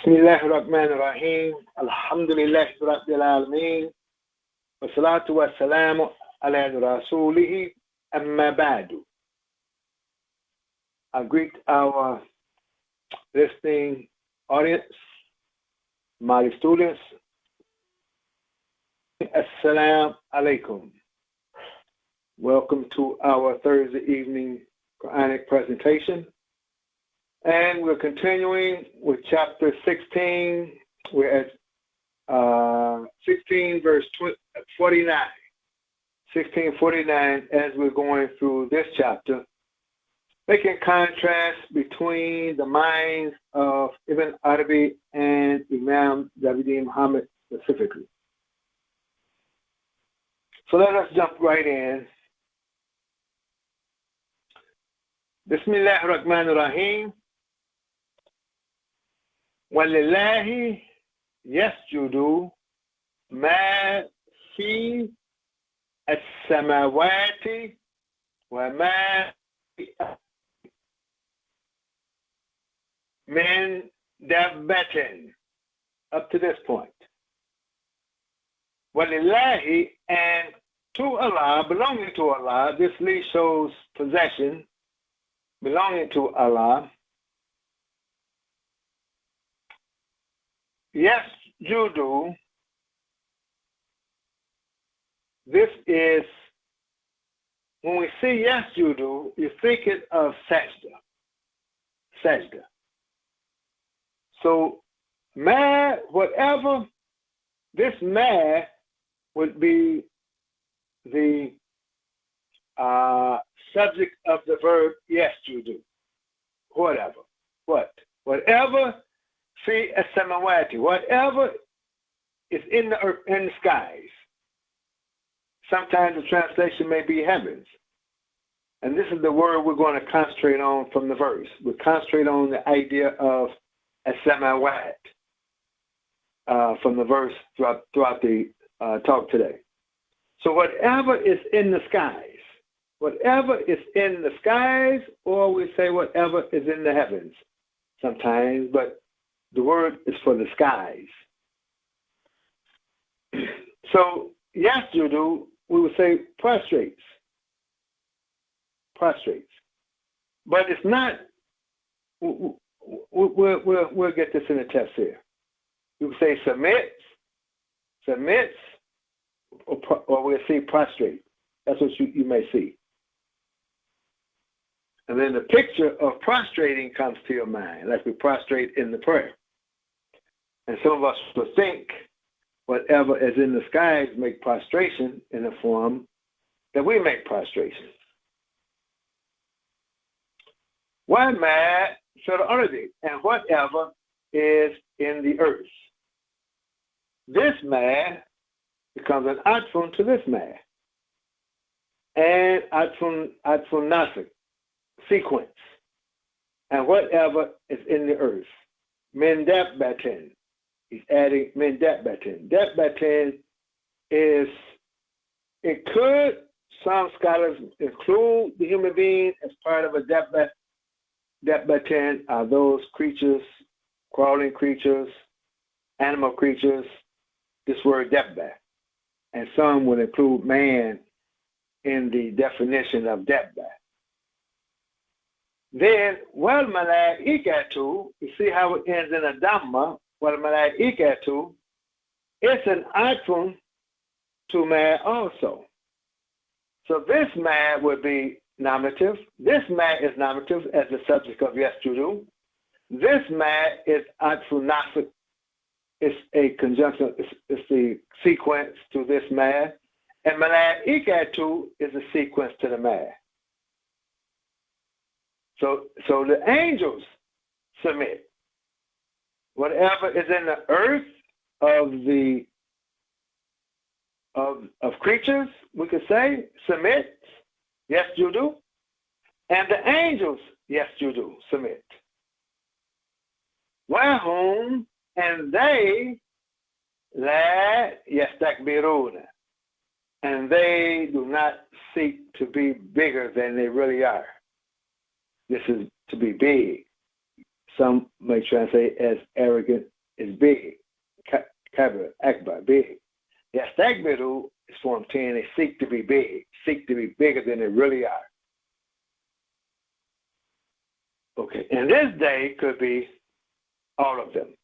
Bismillahirrahmanirrahim. Alhamdulillahi Rabbil Alameen. Wassalatu wassalamu ala rasulihi amma ba'du. I greet our listening audience, my students. Assalamu alaikum. Welcome to our Thursday evening Quranic presentation. And we're continuing with chapter 16. We're at 16 verse 49. 1649 as we're going through this chapter, making contrast between the minds of Ibn Arabi and Imam Jawid Muhammad specifically. So let us jump right in. Bismillahirrahmanirrahim. وَلِلَّهِ يَسْجُدُ مَا فِي السَّمَاوَاتِ وَمَا مِن دَابَّةٍ. Up to this point. وَلِلَّهِ, and to Allah, belonging to Allah, this li shows possession, belonging to Allah. Yes, Judu. This is, when we see yes, Judu, you're thinking of sajda. Sajda. So, ma, whatever, this ma would be the subject of the verb yes, Judu. Whatever. What? Whatever. See, as-samawati, whatever is in the earth, in the skies. Sometimes the translation may be heavens. And this is the word we're going to concentrate on from the verse. We'll concentrate on the idea of as-samawat from the verse throughout the talk today. So whatever is in the skies, whatever is in the skies, or we say whatever is in the heavens sometimes, but the word is for the skies. So, yes, Judu, we would say prostrates. Prostrates. But it's not, we'll get this in the test here. You would say submits, or we'll say prostrate. That's what you may see. And then the picture of prostrating comes to your mind, like we prostrate in the prayer. And some of us will think whatever is in the skies make prostration in the form that we make prostration. One man should already, and whatever is in the earth. This man becomes an atfun to this man. And atfun nasik, sequence. And whatever is in the earth. Min dabbatin. He's adding min dabbatin. Dabbatin is, it could, some scholars include the human being as part of a dabbat. Dabbatin are those creatures, crawling creatures, animal creatures, this word dabba. And some would include man in the definition of dabba. Then, wal malaikatu, you see how it ends in a dhamma, wal malaikatu, it's an atfun to man also. So this man would be nominative. This man is nominative as the subject of yes, Judu. This man is atfun nasik. It's a conjunction, it's the sequence to this man. And malaikatu is a sequence to the man. So the angels submit. Whatever is in the earth of creatures, we could say, submit, yes, Judu. And the angels, yes, Judu, submit. Wahum, and they, la yastakbiruna, and they do not seek to be bigger than they really are. This is to be big. some may translate as arrogant, is big. Kabir, Akbar, big. Yastakbiru is form 10. They seek to be big, seek to be bigger than they really are. Okay, and this day could be all of them.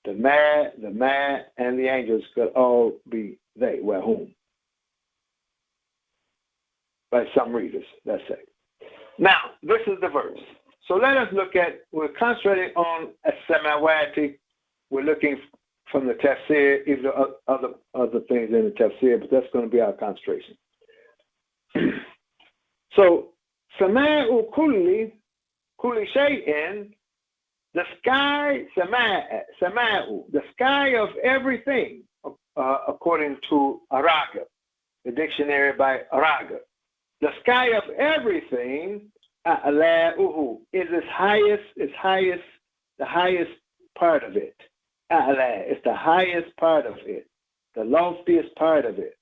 The man, and the angels could all be they. Well, whom? By some readers, that's it. Now, this is the verse. So let us look at, we're concentrating on As-Samawati. We're looking from the tafsir, even other things in the tafsir, but that's going to be our concentration. So, Sama'u kulli shay'in, the sky, Sama'u, the sky of everything, according to Araga, the dictionary by Araga. The sky of everything, A'la'uhu, is the highest part of it. A'la is the highest part of it, the loftiest part of it.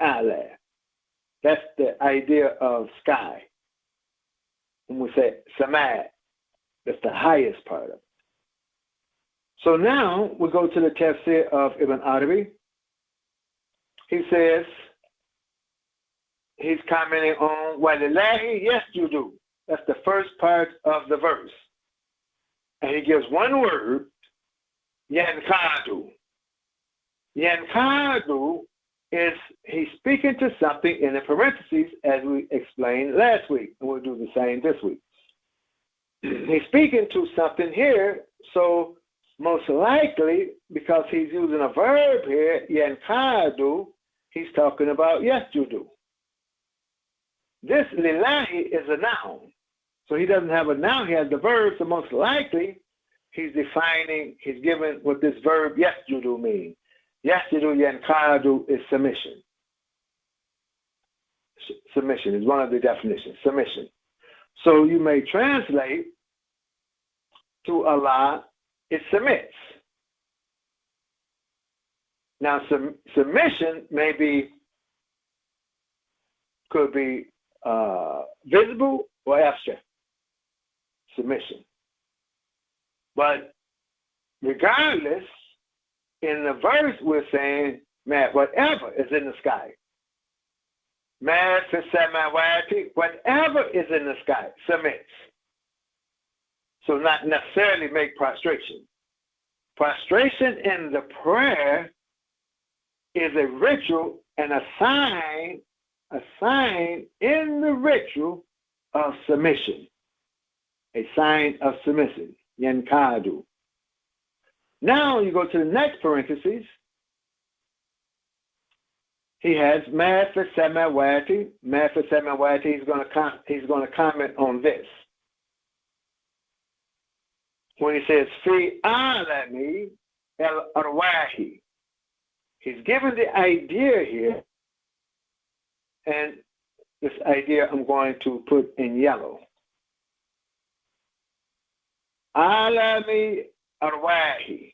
A'la. That's the idea of sky. When we say Sama, that's the highest part of it. So now we go to the tafsir of Ibn Arabi. He says, he's commenting on Walillahi yasjudu. That's the first part of the verse. And he gives one word, Yankadu. Yankadu is he's speaking to something in the parentheses, as we explained last week, and we'll do the same this week. He's speaking to something here, so most likely, because he's using a verb here, Yankadu, he's talking about yasjudu. This lillahi is a noun. So he doesn't have a noun, he has the verb, so most likely he's giving what this verb yasjudu means. Yasjudu yankadu is submission. Submission is one of the definitions, submission. So you may translate to Allah, it submits. Now submission could be visible or abstract. Submission. But regardless, in the verse we're saying, man, whatever is in the sky. Man fi samawati, whatever is in the sky, submits. So not necessarily make prostration. Prostration in the prayer is a ritual and a sign in the ritual of submission. A sign of submission. Yankadu. Now you go to the next parenthesis. He has Mafa Samawati. Mafa Samawati. He's going to comment on this. When he says Fi alami el arwahi, he's given the idea here, and this idea I'm going to put in yellow. Alami arwahi.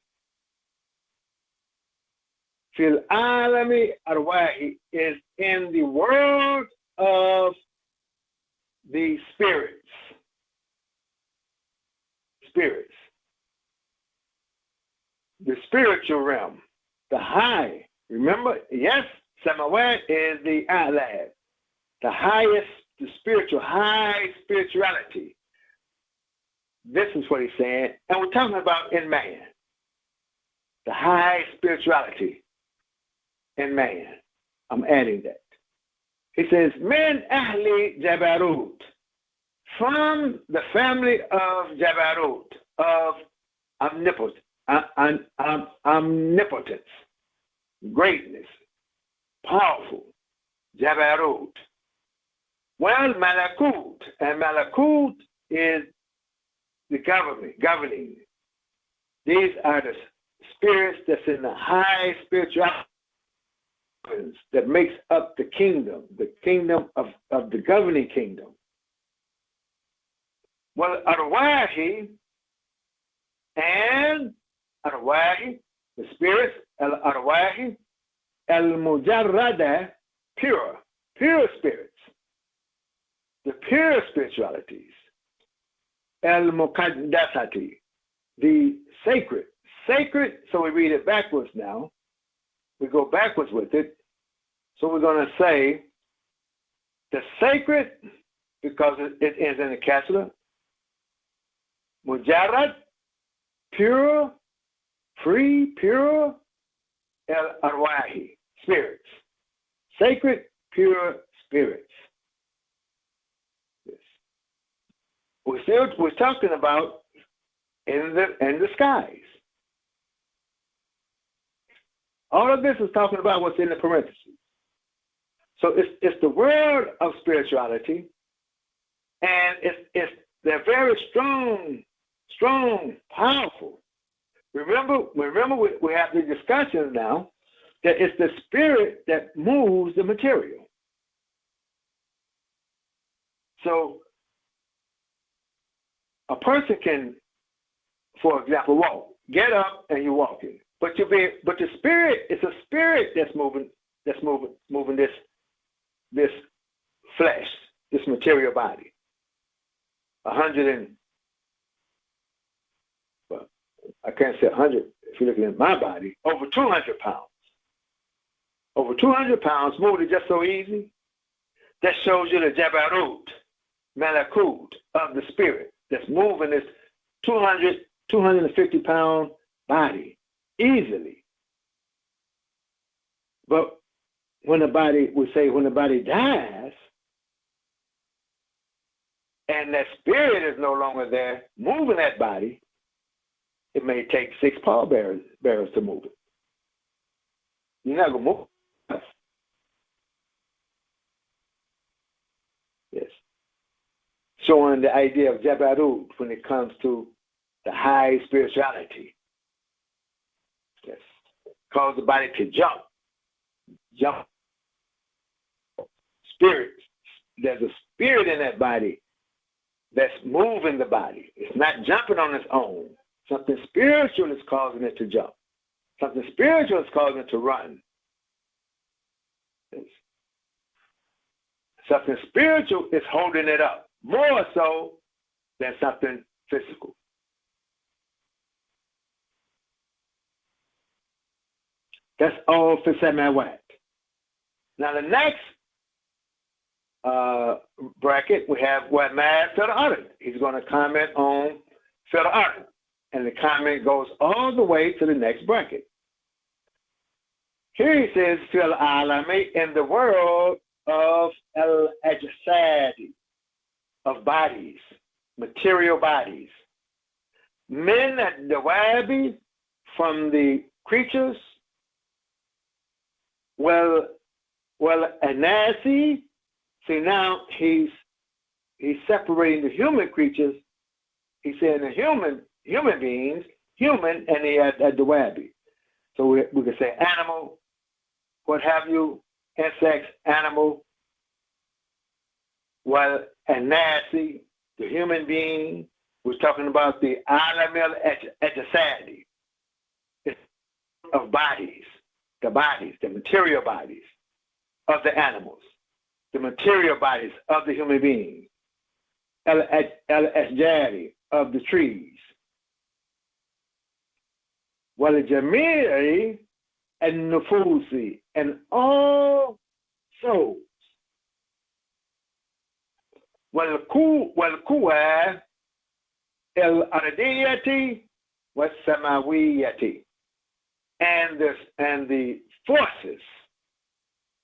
Fil alami arwahi is in the world of the spirits. Spirits. The spiritual realm. The high. Remember, yes, Samawat is the A'la. The highest, the spiritual, high spirituality. This is what he's saying. And we're talking about in man. The high spirituality in man. I'm adding that. He says, Min Ahli Jabarut. From the family of Jabarut, of omnipotence, greatness, powerful, Jabarut. Well, Malakut, and Malakut is the governing. These are the spirits that's in the high spirituality that makes up the kingdom of the governing kingdom. Well, Arwahi, the spirits, Arwahi, Al-Mujarrada, pure spirits, the pure spiritualities. El Muqaddasati, the sacred. Sacred, so we read it backwards now. We go backwards with it. So we're going to say the sacred, because it ends in the capital. Mujarrad, pure, free, pure, El Arwahi, spirits. Sacred, pure spirits. Yes. We're talking about in the skies. All of this is talking about what's in the parentheses. So it's the world of spirituality, and they're very strong, powerful. Remember we have the discussion now that it's the spirit that moves the material. So a person can, for example, walk, get up and you're walking. But the spirit, it's a spirit that's moving this flesh, this material body. 100 and, well, I can't say 100 if you're looking at my body, over 200 pounds. Over 200 pounds, moved it just so easy. That shows you the Jabarut, Malakut of the spirit that's moving this 250 pound body easily. But when the body dies, and that spirit is no longer there moving that body, it may take 6 pallbearers to move it. You're not going to move it. Yes. Showing the idea of Jabarut when it comes to the high spirituality. Yes. Cause the body to jump. Spirit. There's a spirit in that body that's moving the body. It's not jumping on its own. Something spiritual is causing it to jump. Something spiritual is causing it to run. Yes. Something spiritual is holding it up, more so than something physical. That's all for Samawat. Now the next bracket, we have what Mad Fil Ard. He's going to comment on Fil Ard. And the comment goes all the way to the next bracket. Here he says, Fil Alami, in the world of El Ajsadi, of bodies, material bodies. Min Dawabi, from the creatures. Well, Anasi, see now he's separating the human creatures. He's saying the human beings, human, and he had Dawabi. So we can say animal, what have you, insects, animal. Well, Anasi, the human being, we're talking about the Alamil Ajsadi, of bodies, the material bodies of the animals, the material bodies of the human beings, al-ashjari, of the trees, wal-jamiri and nufusi, and all souls, wal-kuwa al-ardiyati was-samawiyati, and the forces,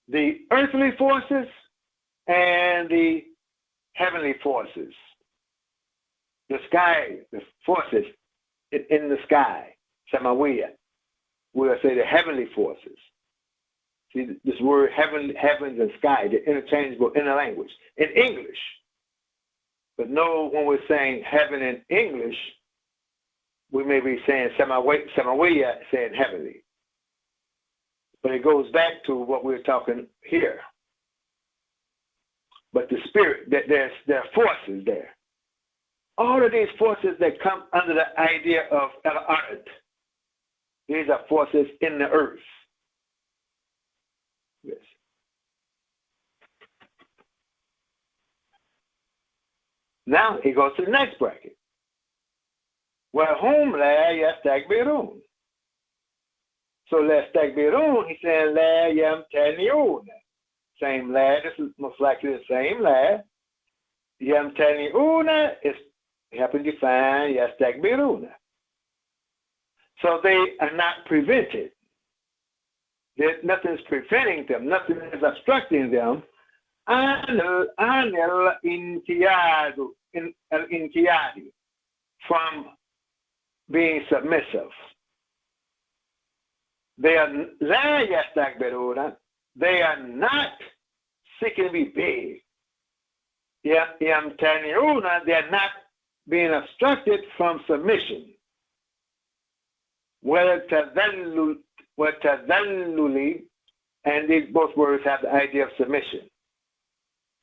the earthly forces and the heavenly forces, the sky, the forces in the sky, Samawiya. We'll say the heavenly forces. See, this word heavens and sky, they're interchangeable in the language, in English. But no, when we're saying heaven in English, we may be saying Samawiya, saying heavenly. But it goes back to what we're talking here. But the spirit, there are forces there. All of these forces that come under the idea of al-ard, these are forces in the earth. Yes. Now he goes to the next bracket. وهم لا يستكبرون. So لا يستكبرون, he's saying لا يمتنعون. Same la, this is most likely the same la. يمتنعون is helping define يستكبرون. So they are not prevented. Nothing is preventing them, nothing is obstructing them. عن الانقياد from being submissive. They are لا يستكبرون. They are not seeking to be big. يمتنعون, they are not being obstructed from submission. وتذلل, and these both words have the idea of submission.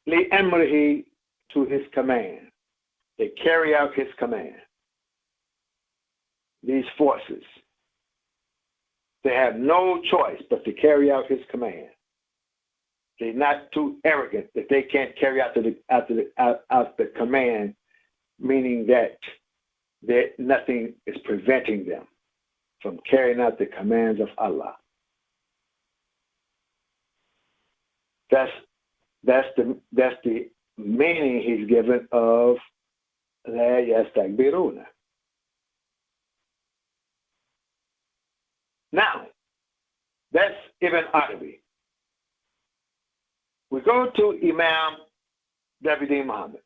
لأمره, to his command. They carry out his command. These forces, they have no choice but to carry out his command. They're not too arrogant that they can't carry out the command, meaning that nothing is preventing them from carrying out the commands of Allah. That's the meaning he's given of لا يستكبرون. Now, that's Ibn Arabi. We go to Imam W.D. Muhammad.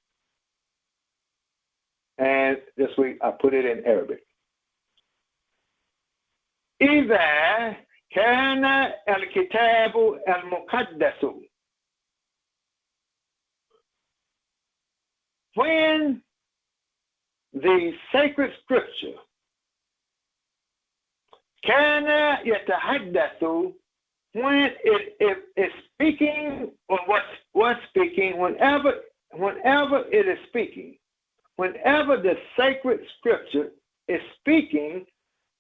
And this week I put it in Arabic. إذا كان الكتاب المقدس, when the sacred scripture كان يتحدث, when it is speaking, or what's speaking, whenever it is speaking, whenever the sacred scripture is speaking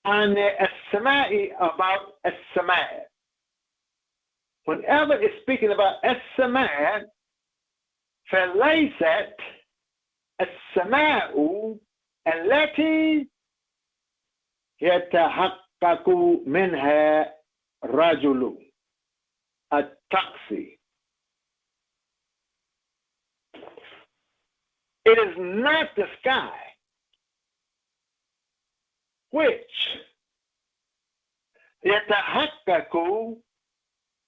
on as-sama'i, about as-sama', whenever it's speaking about as-sama', فليست السماء التي يتحقق منها رجل التقصي. It is not the sky which يتحقق,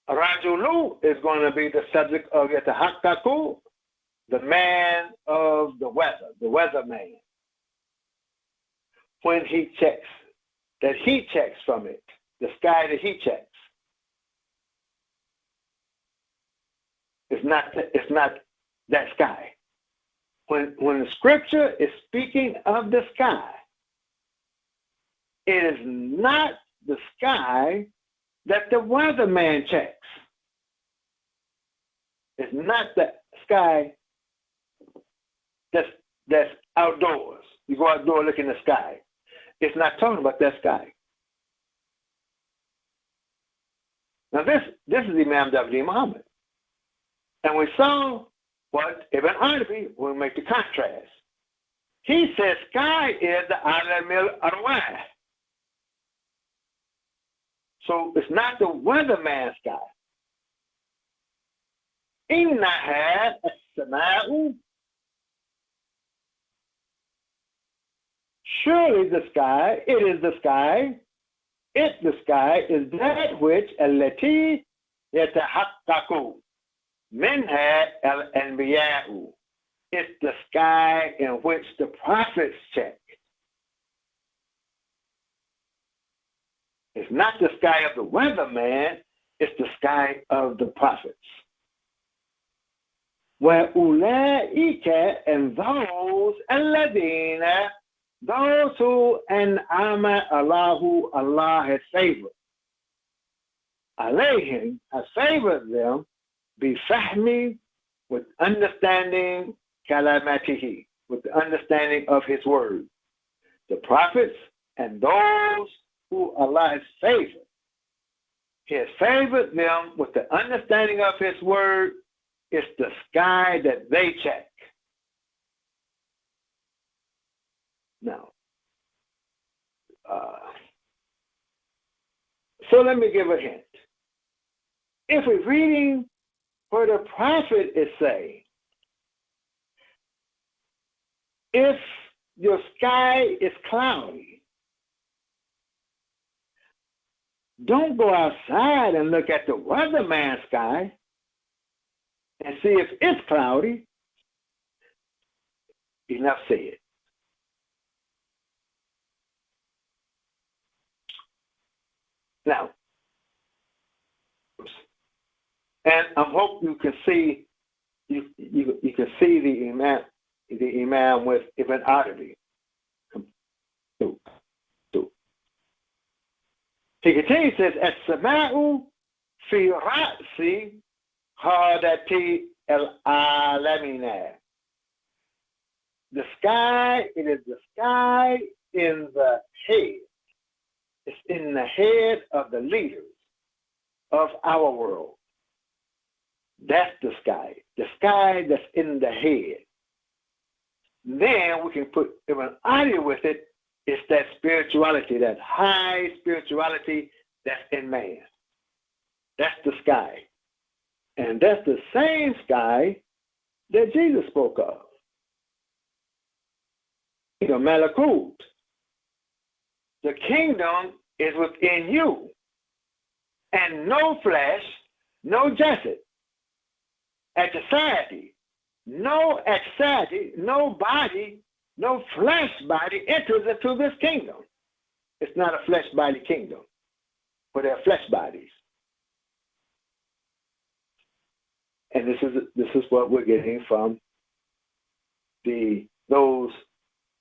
رجل is going to be the subject of يتحقق, the man of the weatherman. When he checks, that he checks from it, the sky that he checks. It's not that sky. When the scripture is speaking of the sky, it is not the sky that the weatherman checks. It's not the sky that's outdoors. You go outdoors, look in the sky. It's not talking about that sky. Now this is Imam W.D. Muhammad. And we saw what Ibn Arabi will make the contrast. He says sky is the Alam al-Arwah. So it's not the weatherman sky. إنها السماء, surely the sky, it is the sky, the sky is that which التي يتحقق منها الأنبياء. It's the sky in which the prophets check. It's not the sky of the weatherman, it's the sky of the prophets. وَأُولَٰئِكَ, and those الَّذِينَ, those who أَنْعَمَ اللَّهُ, Allah has favored. عَلَيْهِمْ, has favored them, بِفَهْمِ, with understanding, kalamatihi, with the understanding of his word. The prophets and those who Allah has favored. He has favored them with the understanding of his word. It's the sky that they check. Now, So let me give a hint. If we're reading where the prophet is saying, if your sky is cloudy, don't go outside and look at the weatherman's sky and see if it's cloudy. Enough said. Now, and I hope you can see you can see the imam with Ibn Arabi. He continues, says, "As-sama'u fi ra'si hadati al-alamina." The sky, it is the sky in the head. It's in the head of the leaders of our world. That's the sky that's in the head. Then we can put an audio with it. It's that spirituality, that high spirituality that's in man. That's the sky. And that's the same sky that Jesus spoke of. Malakut. The kingdom is within you. And no flesh, no jasad, anxiety, no anxiety, no body, no flesh body enters into this kingdom. It's not a flesh body kingdom, but they're flesh bodies. And this is what we're getting from those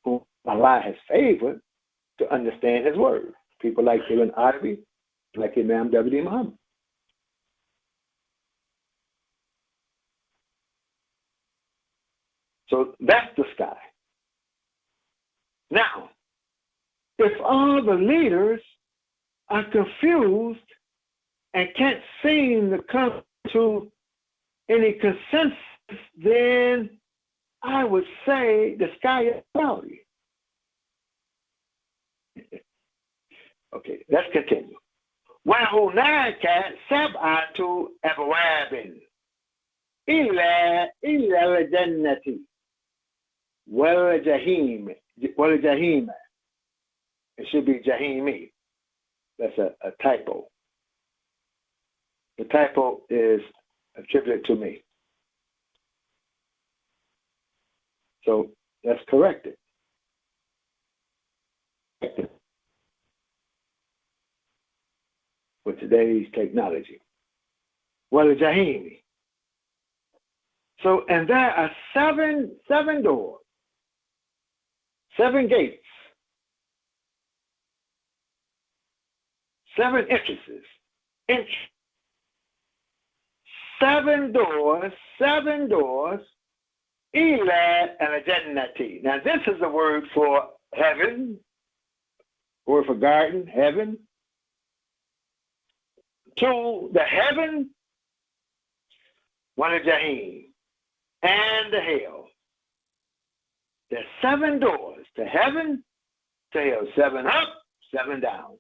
who Allah has favored to understand His word. People like Ibn Arabi, like Imam W. Muhammad. So that's the sky. Now, if all the leaders are confused and can't seem to come to any consensus, then I would say the sky is cloudy. Okay, let's continue. وَهُنَاكَ سَبْعَةُ أَبْوَابٍ إِلَّا الْجَنَّةِ وَالْجَحِيمِ. It should be Jahimi. That's a typo. The typo is attributed to me. So let's correct it. With today's technology. Jahimi. So, and there are seven doors, 7 gates, 7 entrances. 7 doors, ila al-jannati. Now this is the word for heaven, word for garden, heaven. To the heaven, jahim, and the hell. There's 7 doors to heaven, to hell. 7 up, 7 down.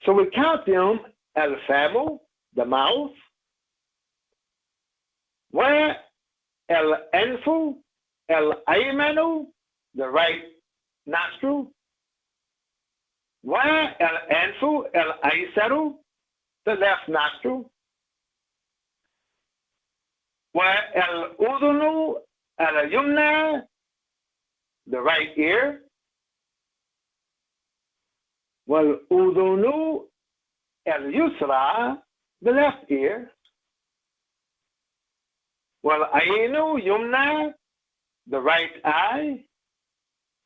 So we count them: al-famu, the mouth, wa al-anfu, al-aymanu, the right nostril, wa al-anfu, al-aysaru, the left nostril, wa al-udhunu, al-yumna, the right ear, wal-udhunu, al-yusra, the left ear, wal-aynu, yumna, the right eye,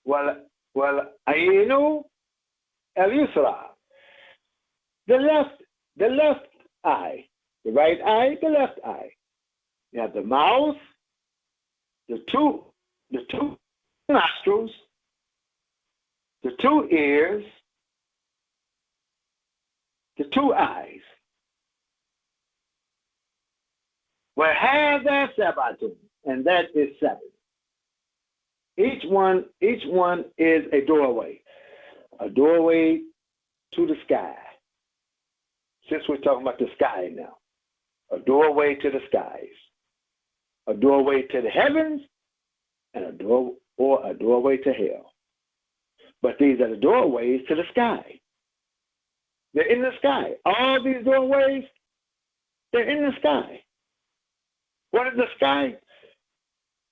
wal-aynu, al-yusra, the left eye, the right eye, the left eye. You have the mouth, the two nostrils, the 2 ears, the 2 eyes. وَهَذَا سَبْعَةٌ, and that is 7. Each one is a doorway to the sky. Since we're talking about the sky now, a doorway to the skies, a doorway to the heavens, and a doorway to hell. But these are the doorways to the sky. They're in the sky. All these doorways, they're in the sky. What is the sky?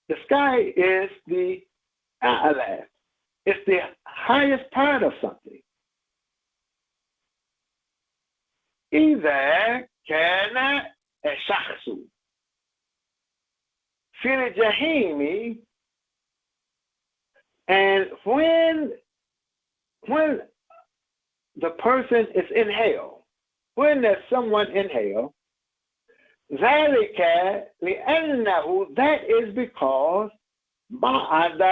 The sky is the a'la. It's the highest part of something. إذا كان الشخص في الجحيم, and when the person is in hell, when there's someone in hell, ذلك لأنه, that is because بعد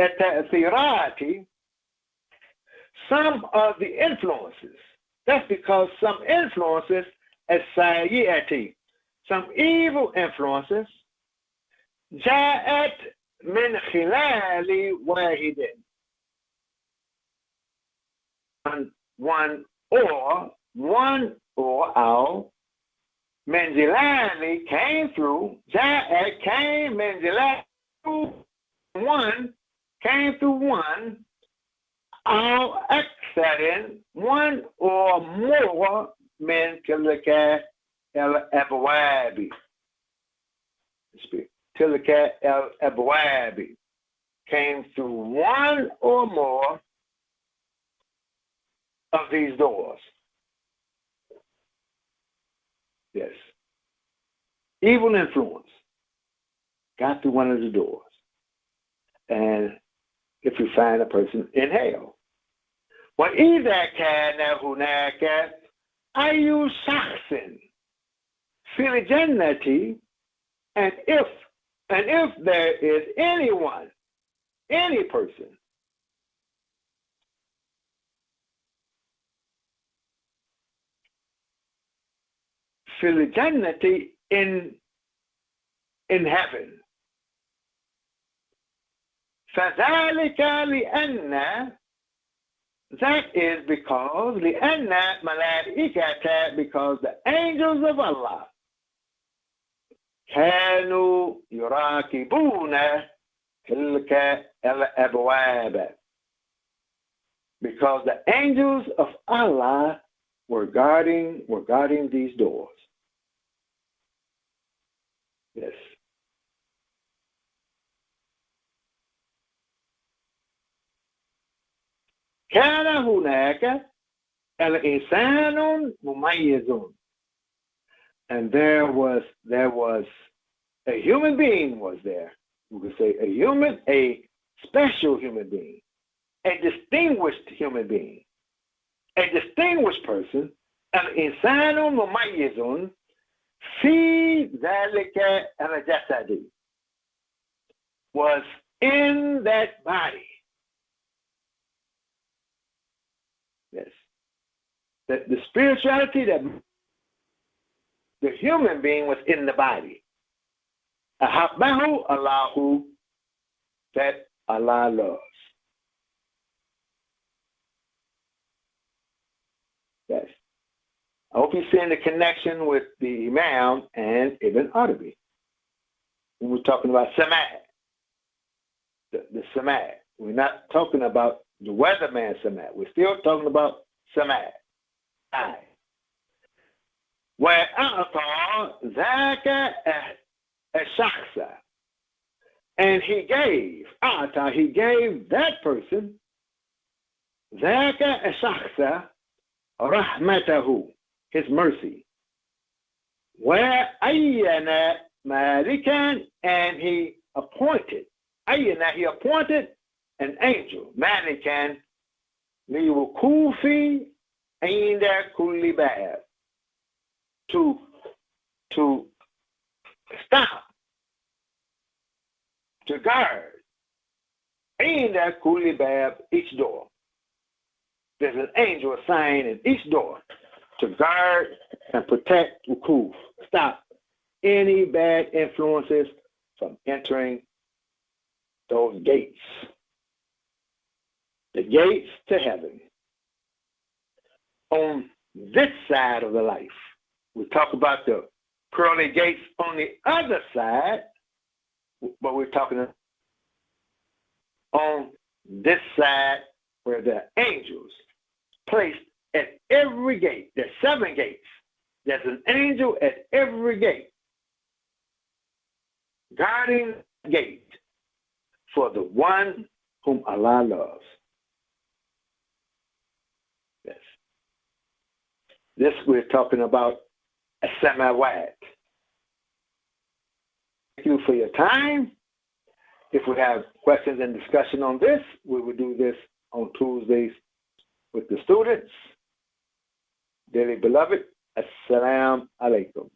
التأثيرات, some of the influences, that's because some influences, السيئة, some evil influences, جاءت من خلال واحد, one or our منزلان came through, جاءت came منزلان, one came through one, أو أكثر, one or more من تلك الأبواب, تلك الأبواب came through one or more of these doors. Yes. Evil influence got through one of the doors. And if you find a person in hell, وإذا كان هناك أي شخص في الجنة, and if there is anyone, any person في الجنة, in heaven, فذلك لأن, that is because لأن ملائكة, because the angels of Allah كانوا يراقبون تلك الأبواب, because the angels of Allah were guarding these doors. Yes. كان هناك الإنسان مميز, and there was a human being was there. We could say a special human being, a distinguished human being, a distinguished person. الإنسان مميز في ذلك الجسد, was in that body. Yes. That the spirituality, that the human being was in the body. أحبه الله, that Allah loves. Yes. I hope you're seeing the connection with the Imam and Ibn Arabi. When we're talking about Samad, the Samad. We're not talking about the weatherman Samad. We're still talking about Samad. وَأَعْطَى ذَاكَ الشَّخْصَ, and he gave, he gave that person, ذَاكَ الشَّخْصَ رَحْمَتَهُ, his mercy. وَأَيَّنَ مَالِكًا, and he appointed, he appointed an angel, مَالِكًا لِوُقُوفِ عِنْدَ كُلِّ بَابٍ, to stop, to guard, عِنْدَ كُلِّ بَابٍ, each door. There's an angel assigned in each door to guard and protect, wukuf, stop any bad influences from entering those gates, the gates to heaven. On this side of the life, we talk about the pearly gates on the other side, but we're talking on this side where the angels placed at every gate. There's 7 gates. There's an angel at every gate, guarding the gate for the one whom Allah loves. Yes. This we're talking about a samawat. Thank you for your time. If we have questions and discussion on this, we will do this on Tuesdays with the students. Dearly beloved, Assalamu alaikum.